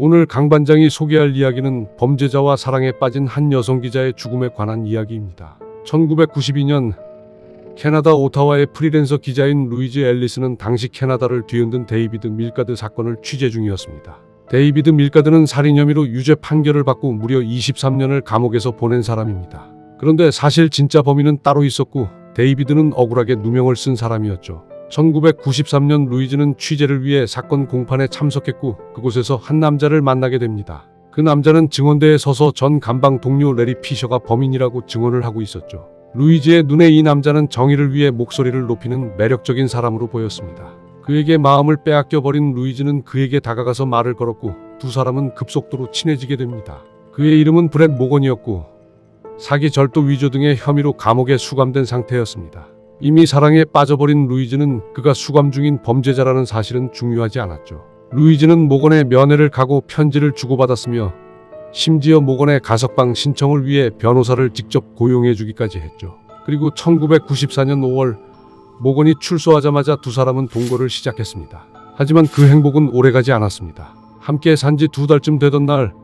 오늘 강 반장이 소개할 이야기는 범죄자와 사랑에 빠진 한 여성 기자의 죽음에 관한 이야기입니다. 1992년 캐나다 오타와의 프리랜서 기자인 루이즈 앨리스는 당시 캐나다를 뒤흔든 데이비드 밀가드 사건을 취재 중이었습니다. 데이비드 밀가드는 살인 혐의로 유죄 판결을 받고 무려 23년을 감옥에서 보낸 사람입니다. 그런데 사실 진짜 범인은 따로 있었고 데이비드는 억울하게 누명을 쓴 사람이었죠. 1993년 루이즈는 취재를 위해 사건 공판에 참석했고 그곳에서 한 남자를 만나게 됩니다. 그 남자는 증언대에 서서 전 감방 동료 레리 피셔가 범인이라고 증언을 하고 있었죠. 루이즈의 눈에 이 남자는 정의를 위해 목소리를 높이는 매력적인 사람으로 보였습니다. 그에게 마음을 빼앗겨버린 루이즈는 그에게 다가가서 말을 걸었고 두 사람은 급속도로 친해지게 됩니다. 그의 이름은 브렛 모건이었고 사기, 절도, 위조 등의 혐의로 감옥에 수감된 상태였습니다. 이미 사랑에 빠져버린 루이즈는 그가 수감 중인 범죄자라는 사실은 중요하지 않았죠. 루이즈는 모건의 면회를 가고 편지를 주고받았으며 심지어 모건의 가석방 신청을 위해 변호사를 직접 고용해주기까지 했죠. 그리고 1994년 5월 모건이 출소하자마자 두 사람은 동거를 시작했습니다. 하지만 그 행복은 오래가지 않았습니다. 함께 산지 2달쯤 되던 날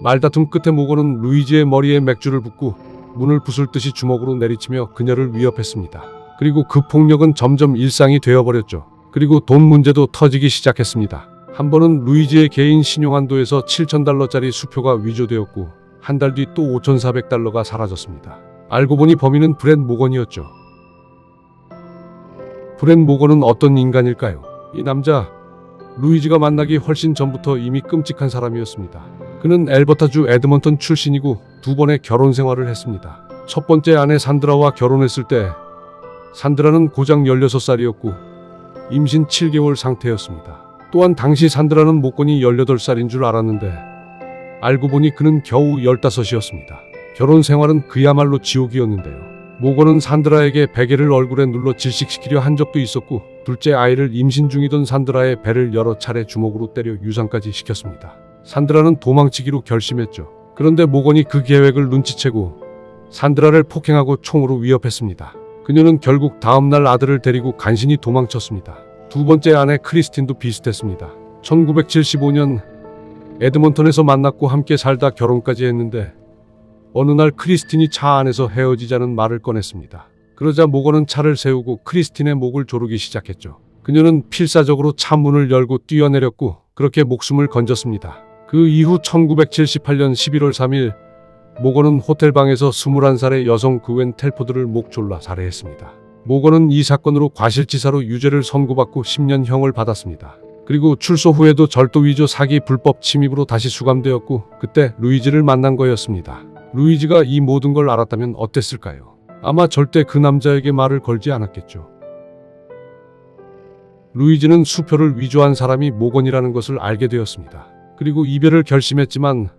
말다툼 끝에 모건은 루이즈의 머리에 맥주를 붓고 문을 부술 듯이 주먹으로 내리치며 그녀를 위협했습니다. 그리고 그 폭력은 점점 일상이 되어버렸죠. 그리고 돈 문제도 터지기 시작했습니다. 한 번은 루이즈의 개인 신용한도에서 $7,000짜리 수표가 위조되었고 한 달 뒤 또 $5,400가 사라졌습니다. 알고 보니 범인은 브렛 모건이었죠. 브렛 모건은 어떤 인간일까요? 이 남자 루이즈가 만나기 훨씬 전부터 이미 끔찍한 사람이었습니다. 그는 엘버타주 에드먼턴 출신이고 두 번의 결혼 생활을 했습니다. 첫 번째 아내 산드라와 결혼했을 때 산드라는 고작 16살이었고 임신 7개월 상태였습니다. 또한 당시 산드라는 모건이 18살인 줄 알았는데 알고 보니 그는 겨우 15이었습니다. 결혼 생활은 그야말로 지옥이었는데요. 모건은 산드라에게 베개를 얼굴에 눌러 질식시키려 한 적도 있었고 둘째 아이를 임신 중이던 산드라의 배를 여러 차례 주먹으로 때려 유산까지 시켰습니다. 산드라는 도망치기로 결심했죠. 그런데 모건이 그 계획을 눈치채고 산드라를 폭행하고 총으로 위협했습니다. 그녀는 결국 다음날 아들을 데리고 간신히 도망쳤습니다. 두 번째 아내 크리스틴도 비슷했습니다. 1975년 에드먼턴에서 만났고 함께 살다 결혼까지 했는데 어느 날 크리스틴이 차 안에서 헤어지자는 말을 꺼냈습니다. 그러자 모건은 차를 세우고 크리스틴의 목을 조르기 시작했죠. 그녀는 필사적으로 차 문을 열고 뛰어내렸고 그렇게 목숨을 건졌습니다. 그 이후 1978년 11월 3일 모건은 호텔방에서 21살의 여성 그웬 텔포드를 목 졸라 살해했습니다. 모건은 이 사건으로 과실치사로 유죄를 선고받고 10년형을 받았습니다. 그리고 출소 후에도 절도, 위조, 사기, 불법 침입으로 다시 수감되었고 그때 루이즈를 만난 거였습니다. 루이즈가 이 모든 걸 알았다면 어땠을까요? 아마 절대 그 남자에게 말을 걸지 않았겠죠. 루이즈는 수표를 위조한 사람이 모건이라는 것을 알게 되었습니다. 그리고 이별을 결심했지만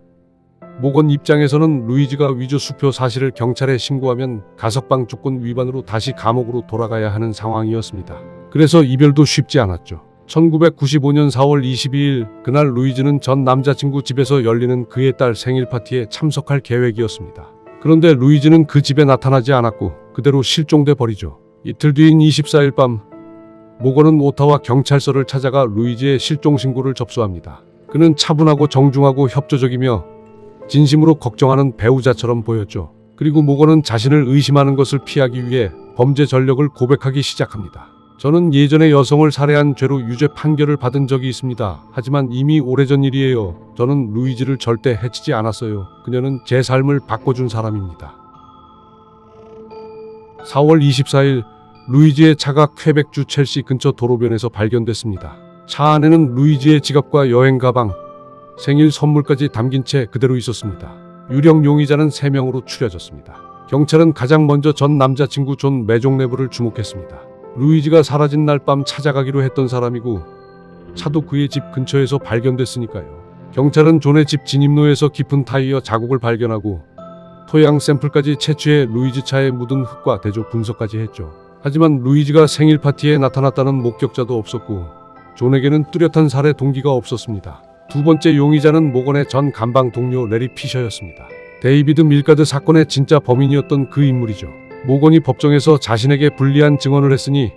모건 입장에서는 루이즈가 위조 수표 사실을 경찰에 신고하면 가석방 조건 위반으로 다시 감옥으로 돌아가야 하는 상황이었습니다. 그래서 이별도 쉽지 않았죠. 1995년 4월 22일 그날 루이즈는 전 남자친구 집에서 열리는 그의 딸 생일 파티에 참석할 계획이었습니다. 그런데 루이즈는 그 집에 나타나지 않았고 그대로 실종돼 버리죠. 이틀 뒤인 24일 밤 모건은 오타와 경찰서를 찾아가 루이즈의 실종 신고를 접수합니다. 그는 차분하고 정중하고 협조적이며 진심으로 걱정하는 배우자처럼 보였죠. 그리고 모건은 자신을 의심하는 것을 피하기 위해 범죄 전력을 고백하기 시작합니다. 저는 예전에 여성을 살해한 죄로 유죄 판결을 받은 적이 있습니다. 하지만 이미 오래전 일이에요. 저는 루이즈를 절대 해치지 않았어요. 그녀는 제 삶을 바꿔준 사람입니다. 4월 24일 루이즈의 차가 퀘벡주 첼시 근처 도로변에서 발견됐습니다. 차 안에는 루이즈의 지갑과 여행 가방, 생일 선물까지 담긴 채 그대로 있었습니다. 유령 용의자는 3명으로 추려졌습니다. 경찰은 가장 먼저 전 남자친구 존 메종네브를 주목했습니다. 루이즈가 사라진 날 밤 찾아가기로 했던 사람이고 차도 그의 집 근처에서 발견됐으니까요. 경찰은 존의 집 진입로에서 깊은 타이어 자국을 발견하고 토양 샘플까지 채취해 루이즈 차에 묻은 흙과 대조 분석까지 했죠. 하지만 루이즈가 생일 파티에 나타났다는 목격자도 없었고 존에게는 뚜렷한 살해 동기가 없었습니다. 두 번째 용의자는 모건의 전 감방 동료 레리 피셔였습니다. 데이비드 밀가드 사건의 진짜 범인이었던 그 인물이죠. 모건이 법정에서 자신에게 불리한 증언을 했으니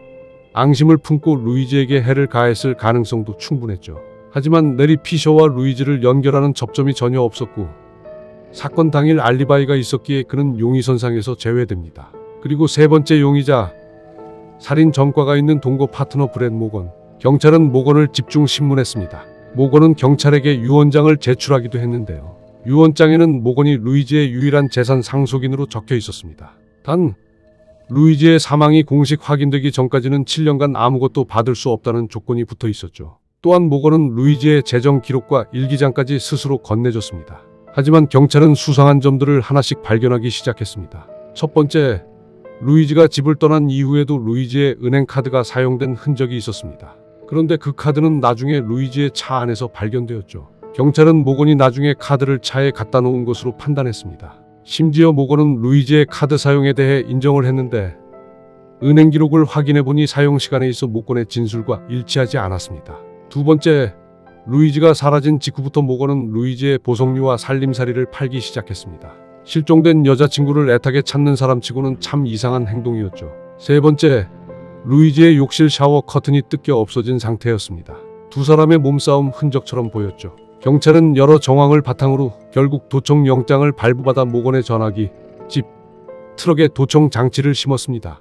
앙심을 품고 루이즈에게 해를 가했을 가능성도 충분했죠. 하지만 내리 피셔와 루이즈를 연결하는 접점이 전혀 없었고 사건 당일 알리바이가 있었기에 그는 용의선상에서 제외됩니다. 그리고 세 번째 용의자, 살인 전과가 있는 동거 파트너 브렛 모건. 경찰은 모건을 집중 신문했습니다. 모건은 경찰에게 유언장을 제출하기도 했는데요. 유언장에는 모건이 루이즈의 유일한 재산 상속인으로 적혀 있었습니다. 단 루이즈의 사망이 공식 확인되기 전까지는 7년간 아무것도 받을 수 없다는 조건이 붙어 있었죠. 또한 모건은 루이즈의 재정 기록과 일기장까지 스스로 건네줬습니다. 하지만 경찰은 수상한 점들을 하나씩 발견하기 시작했습니다. 첫 번째, 루이즈가 집을 떠난 이후에도 루이즈의 은행 카드가 사용된 흔적이 있었습니다. 그런데 그 카드는 나중에 루이즈의 차 안에서 발견되었죠. 경찰은 모건이 나중에 카드를 차에 갖다 놓은 것으로 판단했습니다. 심지어 모건은 루이즈의 카드 사용에 대해 인정을 했는데 은행 기록을 확인해보니 사용 시간에 있어 모건의 진술과 일치하지 않았습니다. 두 번째, 루이즈가 사라진 직후부터 모건은 루이즈의 보석류와 살림살이를 팔기 시작했습니다. 실종된 여자친구를 애타게 찾는 사람치고는 참 이상한 행동이었죠. 세 번째, 루이즈의 욕실 샤워 커튼이 뜯겨 없어진 상태였습니다. 두 사람의 몸싸움 흔적처럼 보였죠. 경찰은 여러 정황을 바탕으로 결국 도청 영장을 발부받아 모건의 전화기, 집, 트럭에 도청 장치를 심었습니다.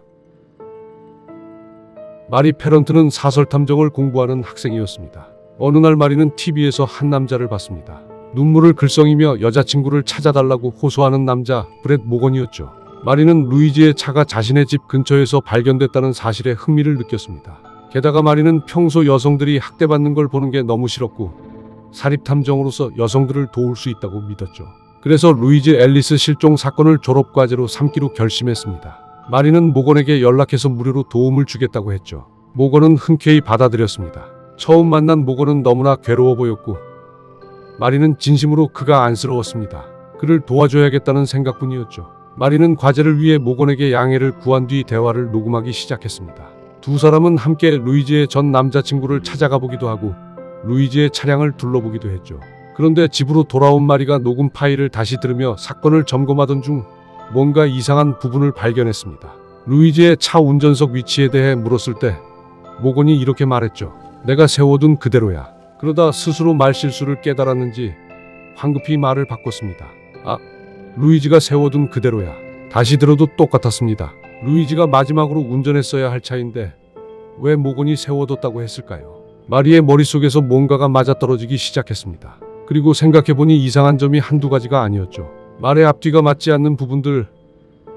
마리 페런트는 사설 탐정을 공부하는 학생이었습니다. 어느 날 마리는 TV에서 한 남자를 봤습니다. 눈물을 글썽이며 여자친구를 찾아달라고 호소하는 남자 브렛 모건이었죠. 마리는 루이즈의 차가 자신의 집 근처에서 발견됐다는 사실에 흥미를 느꼈습니다. 게다가 마리는 평소 여성들이 학대받는 걸 보는 게 너무 싫었고 사립탐정으로서 여성들을 도울 수 있다고 믿었죠. 그래서 루이즈 앨리스 실종 사건을 졸업과제로 삼기로 결심했습니다. 마리는 모건에게 연락해서 무료로 도움을 주겠다고 했죠. 모건은 흔쾌히 받아들였습니다. 처음 만난 모건은 너무나 괴로워 보였고 마리는 진심으로 그가 안쓰러웠습니다. 그를 도와줘야겠다는 생각뿐이었죠. 마리는 과제를 위해 모건에게 양해를 구한 뒤 대화를 녹음하기 시작했습니다. 두 사람은 함께 루이즈의 전 남자친구를 찾아가 보기도 하고 루이즈의 차량을 둘러보기도 했죠. 그런데 집으로 돌아온 마리가 녹음 파일을 다시 들으며 사건을 점검하던 중 뭔가 이상한 부분을 발견했습니다. 루이즈의 차 운전석 위치에 대해 물었을 때 모건이 이렇게 말했죠. 내가 세워둔 그대로야. 그러다 스스로 말실수를 깨달았는지 황급히 말을 바꿨습니다. 루이즈가 세워둔 그대로야. 다시 들어도 똑같았습니다. 루이즈가 마지막으로 운전했어야 할 차인데 왜 모건이 세워뒀다고 했을까요? 마리의 머릿속에서 뭔가가 맞아떨어지기 시작했습니다. 그리고 생각해보니 이상한 점이 한두 가지가 아니었죠. 말의 앞뒤가 맞지 않는 부분들,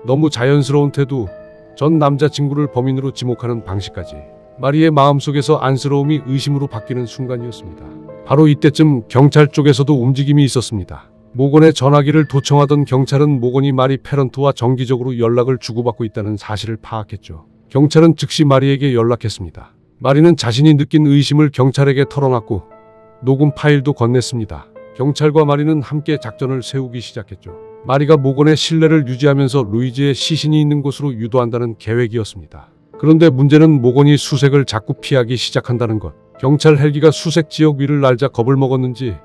너무 자연스러운 태도, 전 남자친구를 범인으로 지목하는 방식까지. 마리의 마음속에서 안쓰러움이 의심으로 바뀌는 순간이었습니다. 바로 이때쯤 경찰 쪽에서도 움직임이 있었습니다. 모건의 전화기를 도청하던 경찰은 모건이 마리 페런트와 정기적으로 연락을 주고받고 있다는 사실을 파악했죠. 경찰은 즉시 마리에게 연락했습니다. 마리는 자신이 느낀 의심을 경찰에게 털어놨고 녹음 파일도 건넸습니다. 경찰과 마리는 함께 작전을 세우기 시작했죠. 마리가 모건의 신뢰를 유지하면서 루이즈의 시신이 있는 곳으로 유도한다는 계획이었습니다. 그런데 문제는 모건이 수색을 자꾸 피하기 시작한다는 것. 경찰 헬기가 수색 지역 위를 날자 겁을 먹었는지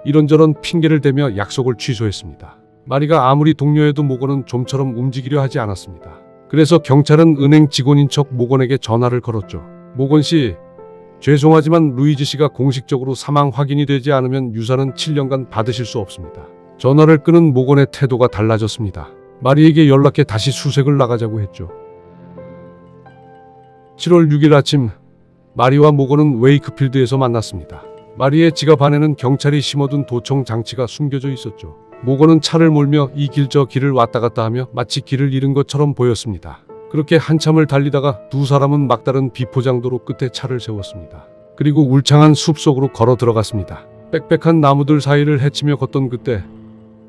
이런저런 핑계를 대며 약속을 취소했습니다. 마리가 아무리 독려해도 모건은 좀처럼 움직이려 하지 않았습니다. 그래서 경찰은 은행 직원인 척 모건에게 전화를 걸었죠. 모건 씨, 죄송하지만 루이즈 씨가 공식적으로 사망 확인이 되지 않으면 유산은 7년간 받으실 수 없습니다. 전화를 끊은 모건의 태도가 달라졌습니다. 마리에게 연락해 다시 수색을 나가자고 했죠. 7월 6일 아침, 마리와 모건은 웨이크필드에서 만났습니다. 마리의 지갑 안에는 경찰이 심어둔 도청 장치가 숨겨져 있었죠. 모건은 차를 몰며 이 길 저 길을 왔다 갔다 하며 마치 길을 잃은 것처럼 보였습니다. 그렇게 한참을 달리다가 두 사람은 막다른 비포장도로 끝에 차를 세웠습니다. 그리고 울창한 숲속으로 걸어 들어갔습니다. 빽빽한 나무들 사이를 헤치며 걷던 그때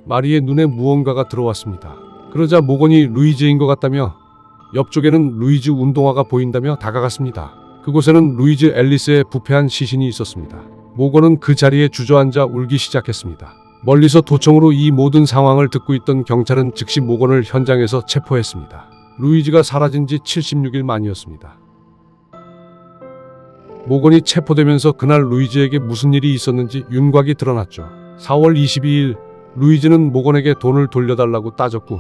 마리의 눈에 무언가가 들어왔습니다. 그러자 모건이 루이즈인 것 같다며 옆쪽에는 루이즈 운동화가 보인다며 다가갔습니다. 그곳에는 루이즈 앨리스의 부패한 시신이 있었습니다. 모건은 그 자리에 주저앉아 울기 시작했습니다. 멀리서 도청으로 이 모든 상황을 듣고 있던 경찰은 즉시 모건을 현장에서 체포했습니다. 루이즈가 사라진 지 76일 만이었습니다. 모건이 체포되면서 그날 루이즈에게 무슨 일이 있었는지 윤곽이 드러났죠. 4월 22일 루이즈는 모건에게 돈을 돌려달라고 따졌고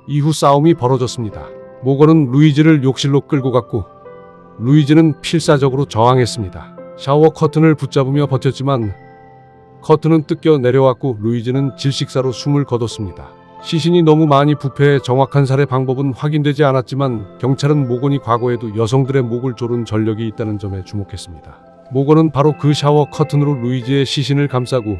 이후 싸움이 벌어졌습니다. 모건은 루이즈를 욕실로 끌고 갔고 루이즈는 필사적으로 저항했습니다. 샤워 커튼을 붙잡으며 버텼지만 커튼은 뜯겨 내려왔고 루이즈는 질식사로 숨을 거뒀습니다. 시신이 너무 많이 부패해 정확한 살해 방법은 확인되지 않았지만 경찰은 모건이 과거에도 여성들의 목을 조른 전력이 있다는 점에 주목했습니다. 모건은 바로 그 샤워 커튼으로 루이즈의 시신을 감싸고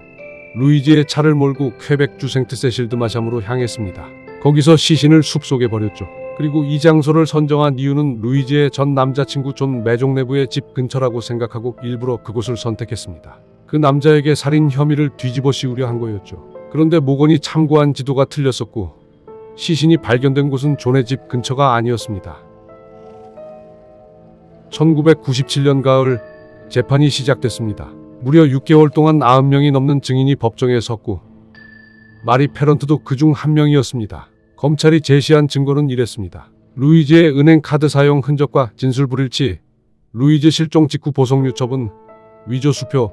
루이즈의 차를 몰고 퀘벡주 생트세실드 마샴으로 향했습니다. 거기서 시신을 숲속에 버렸죠. 그리고 이 장소를 선정한 이유는 루이즈의 전 남자친구 존 매종네브의 집 근처라고 생각하고 일부러 그곳을 선택했습니다. 그 남자에게 살인 혐의를 뒤집어 씌우려 한 거였죠. 그런데 모건이 참고한 지도가 틀렸었고 시신이 발견된 곳은 존의 집 근처가 아니었습니다. 1997년 가을 재판이 시작됐습니다. 무려 6개월 동안 90명이 넘는 증인이 법정에 섰고 마리 페런트도 그중 한 명이었습니다. 검찰이 제시한 증거는 이랬습니다. 루이즈의 은행 카드 사용 흔적과 진술 불일치, 루이즈 실종 직후 보석 유처분, 위조 수표,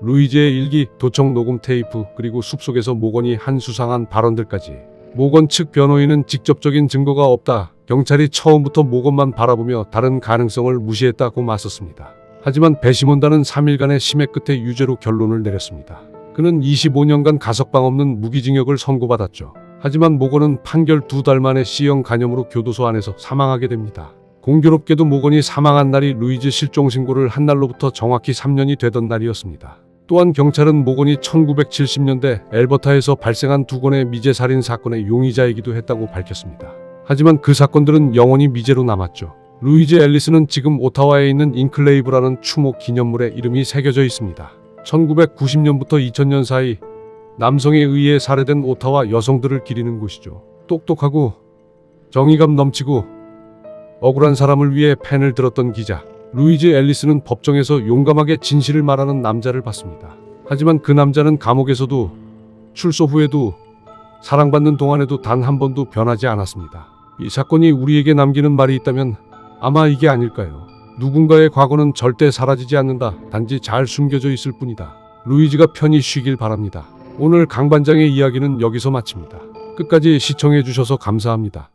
루이즈의 일기, 도청 녹음 테이프, 그리고 숲속에서 모건이 한 수상한 발언들까지. 모건 측 변호인은 직접적인 증거가 없다. 경찰이 처음부터 모건만 바라보며 다른 가능성을 무시했다고 맞섰습니다. 하지만 배심원단은 3일간의 심해 끝에 유죄로 결론을 내렸습니다. 그는 25년간 가석방 없는 무기징역을 선고받았죠. 하지만 모건은 판결 2달 만에 C형 간염으로 교도소 안에서 사망하게 됩니다. 공교롭게도 모건이 사망한 날이 루이즈 실종 신고를 한 날로부터 정확히 3년이 되던 날이었습니다. 또한 경찰은 모건이 1970년대 엘버타에서 발생한 2건의 미제 살인 사건의 용의자이기도 했다고 밝혔습니다. 하지만 그 사건들은 영원히 미제로 남았죠. 루이즈 앨리스는 지금 오타와에 있는 인클레이브라는 추모 기념물에 이름이 새겨져 있습니다. 1990년부터 2000년 사이 남성에 의해 살해된 오타와 여성들을 기리는 곳이죠. 똑똑하고 정의감 넘치고 억울한 사람을 위해 펜을 들었던 기자 루이즈 앨리스는 법정에서 용감하게 진실을 말하는 남자를 봤습니다. 하지만 그 남자는 감옥에서도 출소 후에도 사랑받는 동안에도 단 한 번도 변하지 않았습니다. 이 사건이 우리에게 남기는 말이 있다면 아마 이게 아닐까요? 누군가의 과거는 절대 사라지지 않는다. 단지 잘 숨겨져 있을 뿐이다. 루이즈가 편히 쉬길 바랍니다. 오늘 강반장의 이야기는 여기서 마칩니다. 끝까지 시청해 주셔서 감사합니다.